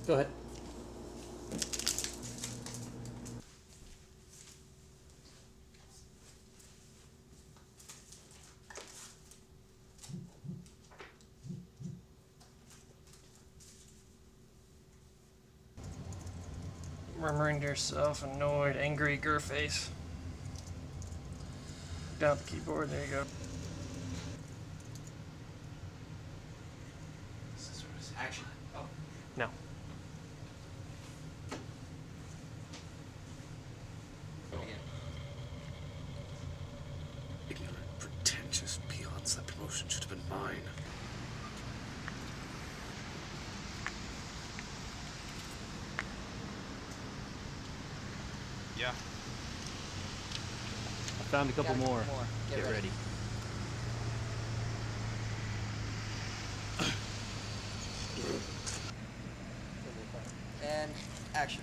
Go ahead. Murmuring to yourself, annoyed, angry, gur face. Down the keyboard, there you go. Action. Oh. No. Again. Ignorant, pretentious peons. That promotion should have been mine. Yeah. I found a couple more. Get ready. And action.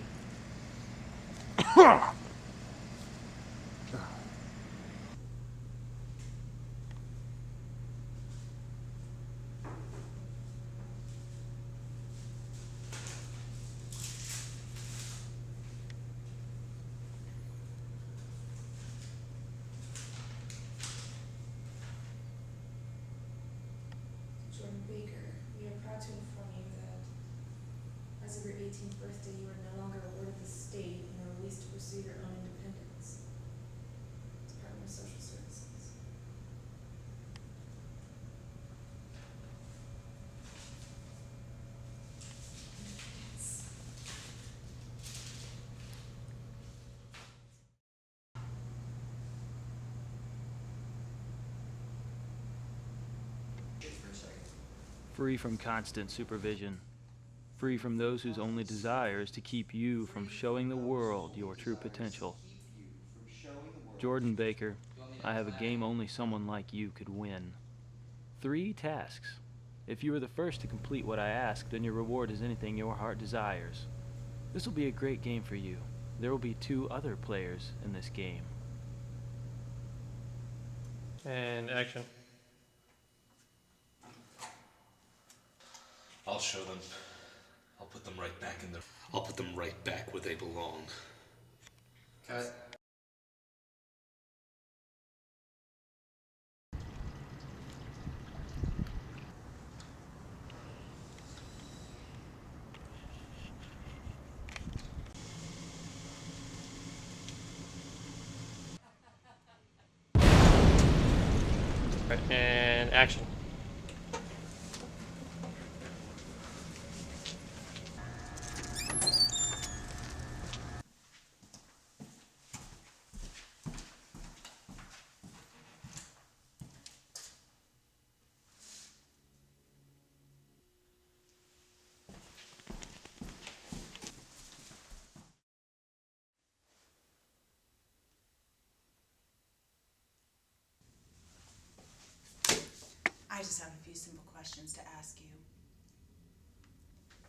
Jordan Baker, we are proud to inform you that as of your 18th birthday, you are no longer a ward of the state and are released to pursue your own independence. Department of Social Services. Free from constant supervision. Free from those whose only desire is to keep you from showing the world your true potential. Jordan Baker, I have a game only someone like you could win. 3 tasks. If you are the first to complete what I ask, then your reward is anything your heart desires. This will be a great game for you. There will be 2 other players in this game. And action. I'll show them. I'll put them right back in their. I'll put them right back where they belong. Cut. And action. I just have a few simple questions to ask you.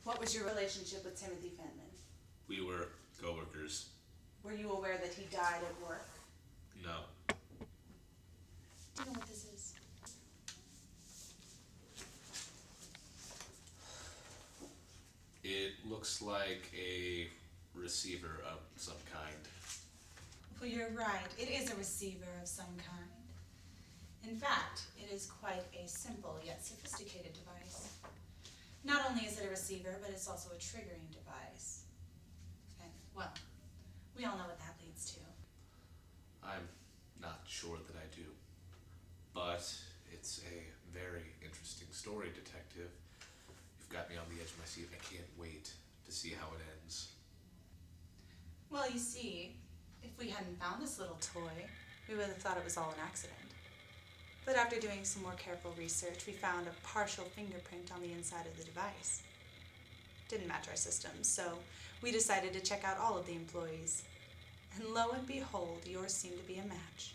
What was your relationship with Timothy Fenton? We were coworkers. Were you aware that he died at work? No. Do you know what this is? It looks like a receiver of some kind. Well, you're right. It is a receiver of some kind. In fact, it is quite a simple yet sophisticated device. Not only is it a receiver, but it's also a triggering device. And, well, we all know what that leads to. I'm not sure that I do. But it's a very interesting story, Detective. You've got me on the edge of my seat. I can't wait to see how it ends. Well, you see, if we hadn't found this little toy, we would have thought it was all an accident. But after doing some more careful research, we found a partial fingerprint on the inside of the device. Didn't match our systems, so we decided to check out all of the employees. And lo and behold, yours seemed to be a match.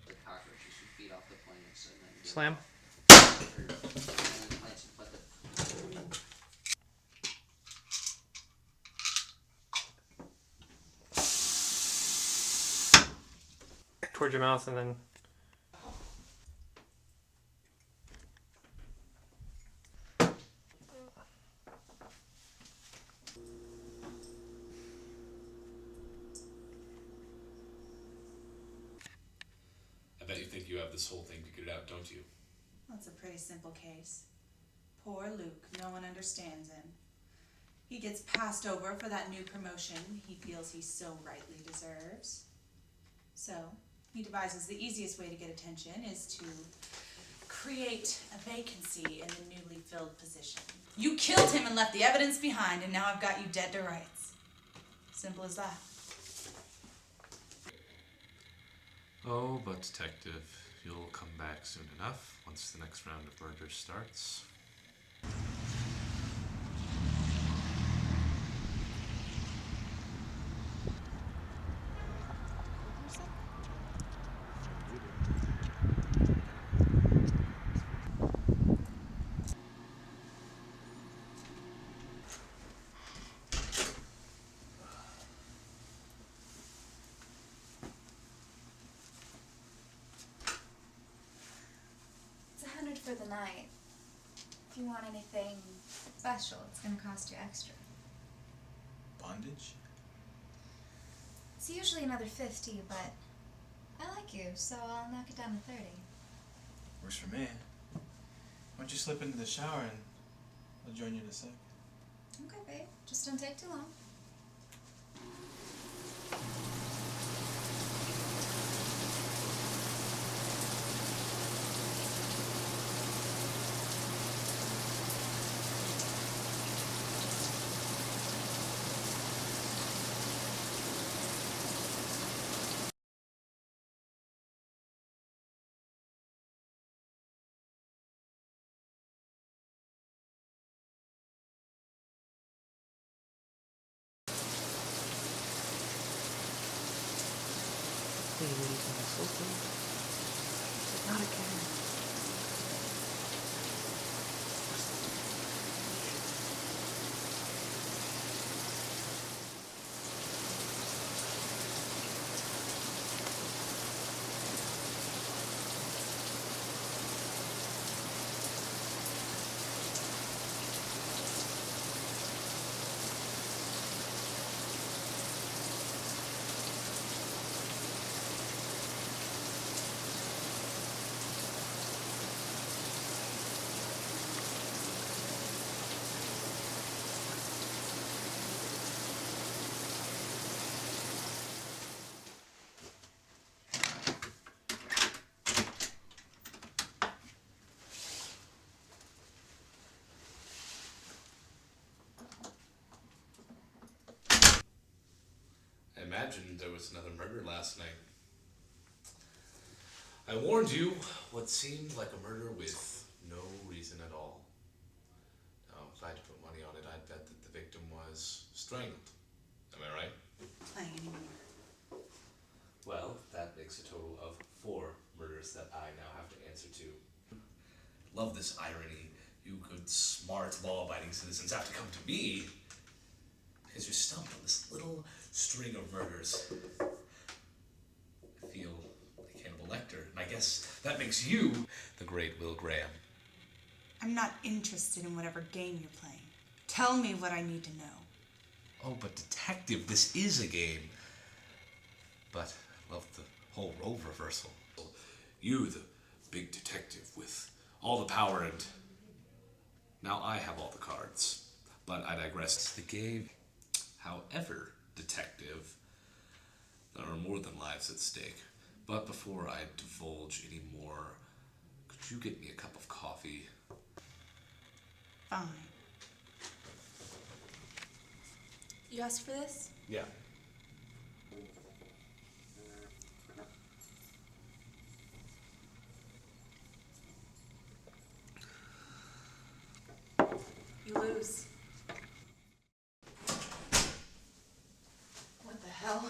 The cockroach, you should feed off the plants and then Slam. Towards your mouth and then. think you have this whole thing figured out, don't you? Well, it's a pretty simple case. Poor Luke, no one understands him. He gets passed over for that new promotion he feels he so rightly deserves. So, he devises the easiest way to get attention is to create a vacancy in the newly filled position. You killed him and left the evidence behind, and now I've got you dead to rights. Simple as that. Oh, but detective, you'll come back soon enough once the next round of murder starts. It's $100 for the night. If you want anything special, it's gonna cost you extra. Bondage? It's usually another 50, but I like you, so I'll knock it down to 30. Works for me. Why don't you slip into the shower and I'll join you in a sec. Okay, babe. Just don't take too long. Please, not again. I imagined there was another murder last night. I warned you what seemed like a murder with no reason at all. Now, if I had to put money on it, I'd bet that the victim was strangled. Am I right? Playing anymore. Well, that makes a total of 4 murders that I now have to answer to. Love this irony. You good, smart, law-abiding citizens have to come to me because you're stumped on this little string of murders. I feel like Hannibal Lecter, and I guess that makes you the great Will Graham. I'm not interested in whatever game you're playing. Tell me what I need to know. Oh, but detective, this is a game. But I love the whole role reversal. You, the big detective with all the power, and now I have all the cards. But I digress. It's the game. However, detective, there are more than lives at stake. But before I divulge any more, could you get me a cup of coffee? Fine. You asked for this? Yeah. You lose. What the hell?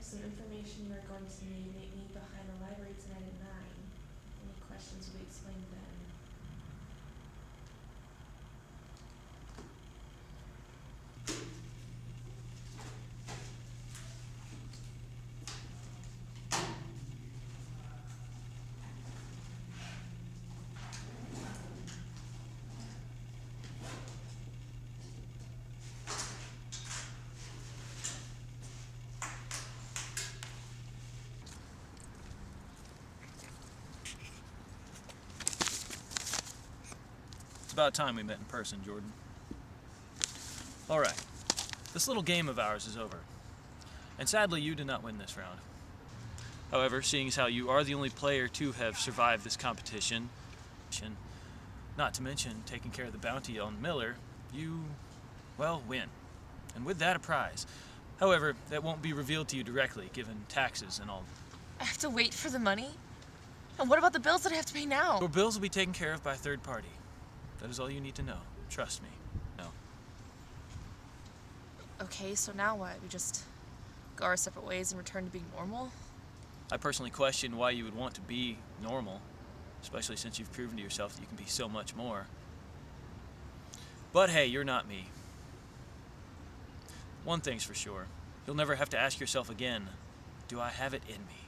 some information you're going to need meet me behind the library tonight at 9. Any questions will be explained then. It's about time we met in person, Jordan. Alright, this little game of ours is over. And sadly, you did not win this round. However, seeing as how you are the only player to have survived this competition, not to mention taking care of the bounty on Miller, you, well, win. And with that, a prize. However, that won't be revealed to you directly, given taxes and all. I have to wait for the money? And what about the bills that I have to pay now? Your bills will be taken care of by a third party. That is all you need to know. Trust me. No. Okay, so now what? We just go our separate ways and return to being normal? I personally question why you would want to be normal, especially since you've proven to yourself that you can be so much more. But hey, you're not me. One thing's for sure. You'll never have to ask yourself again, do I have it in me?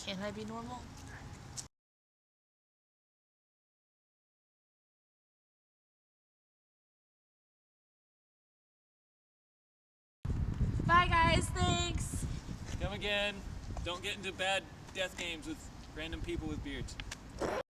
Can I be normal? Bye guys, thanks! Come again. Don't get into bad death games with random people with beards.